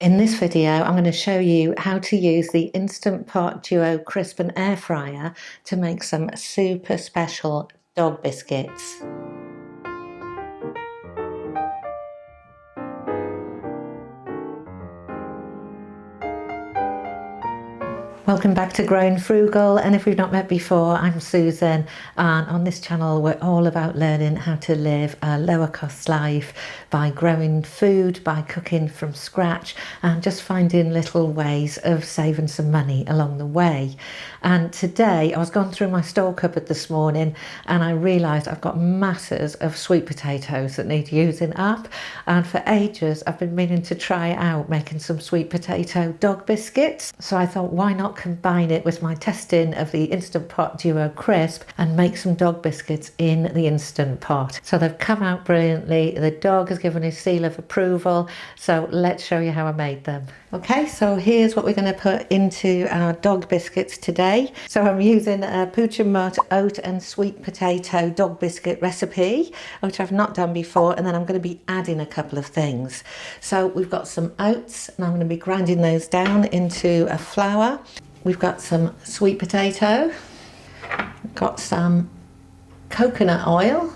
In this video, I'm going to show you how to use the Instant Pot Duo Crisp and Air Fryer to make some super special dog biscuits. Welcome back to Growing Frugal, and if we've not met before, I'm Susan, and on this channel we're all about learning how to live a lower cost life by growing food, by cooking from scratch, and just finding little ways of saving some money along the way. And today I was going through my store cupboard this morning and I realised I've got masses of sweet potatoes that need using up, and for ages I've been meaning to try out making some sweet potato dog biscuits, so I thought, why not combine it with my testing of the Instant Pot Duo Crisp and make some dog biscuits in the Instant Pot. So they've come out brilliantly. The dog has given his seal of approval, so let's show you how I made them. Okay, so here's what we're going to put into our dog biscuits today. So I'm using a POOCH and MUTT oat and sweet potato dog biscuit recipe, which I've not done before, and then I'm going to be adding a couple of things. So we've got some oats, and I'm going to be grinding those down into a flour. We've got some sweet potato, got some coconut oil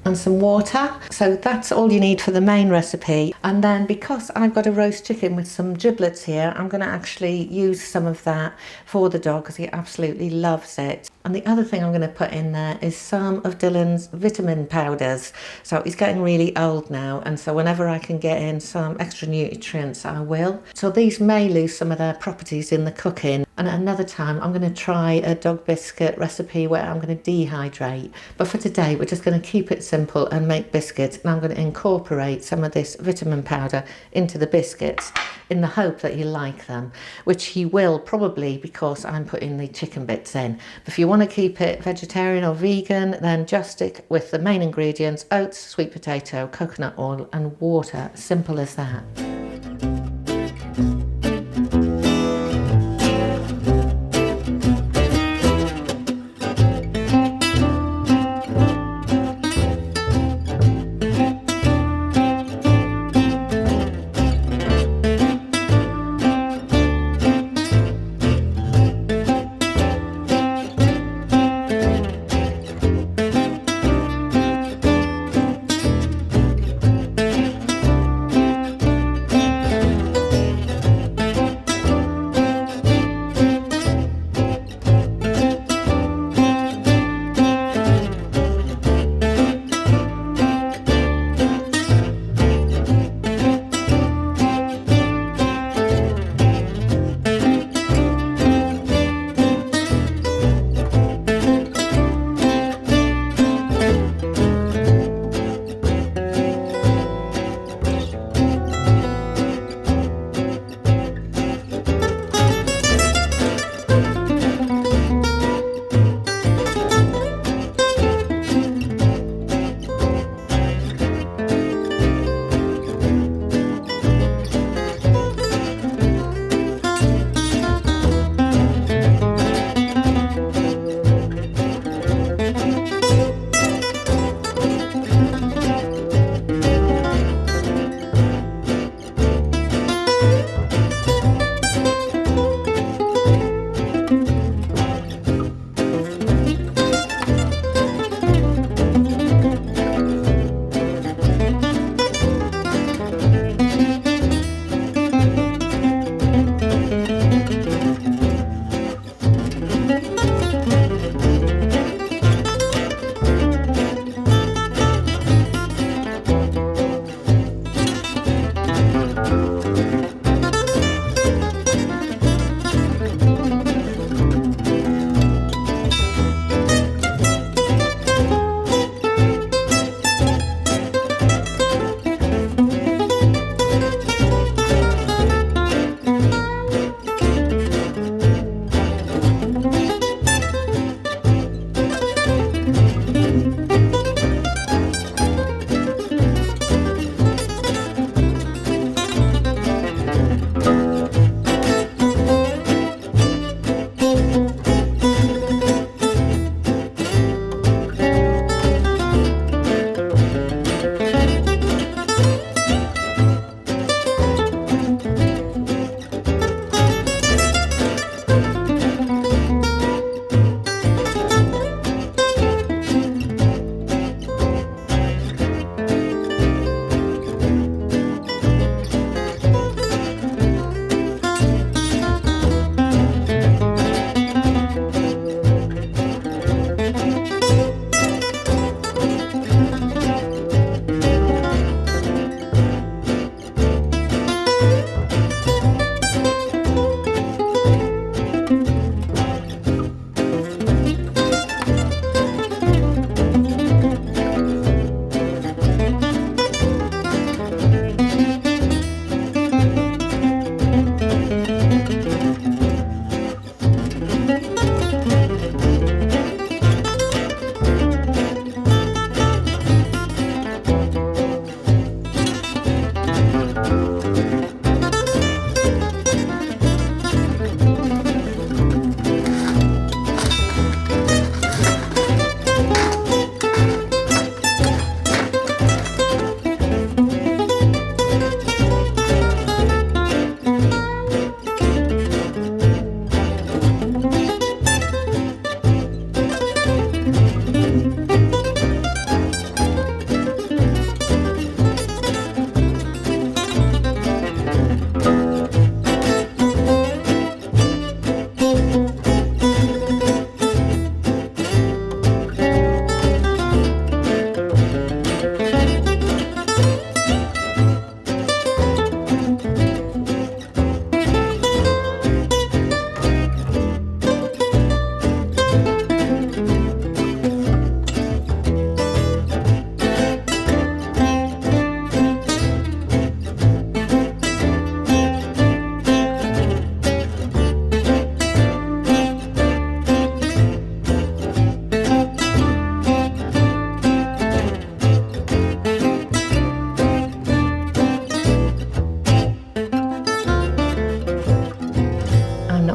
and some water. So that's all you need for the main recipe. And then because I've got a roast chicken with some giblets here, I'm going to actually use some of that for the dog because he absolutely loves it. And the other thing I'm going to put in there is some of Dylan's vitamin powders. So he's getting really old now, and so whenever I can get in some extra nutrients, I will. So these may lose some of their properties in the cooking. And at another time, I'm going to try a dog biscuit recipe where I'm going to dehydrate. But for today, we're just going to keep it simple and make biscuits. And I'm going to incorporate some of this vitamin powder into the biscuits in the hope that you like them, which he will probably, because I'm putting the chicken bits in. But if you want to keep it vegetarian or vegan, then just stick with the main ingredients: oats, sweet potato, coconut oil and water. Simple as that.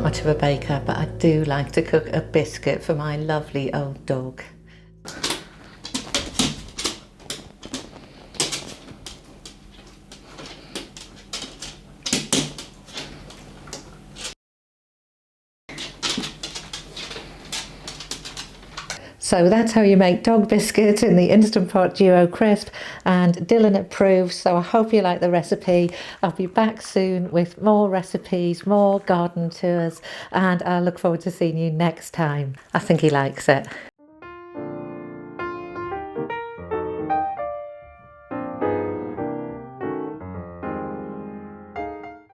Much of a baker, but I do like to cook a biscuit for my lovely old dog. So that's how you make dog biscuits in the Instant Pot Duo Crisp, and Dylan approves, so I hope you like the recipe. I'll be back soon with more recipes, more garden tours, and I look forward to seeing you next time. I think he likes it.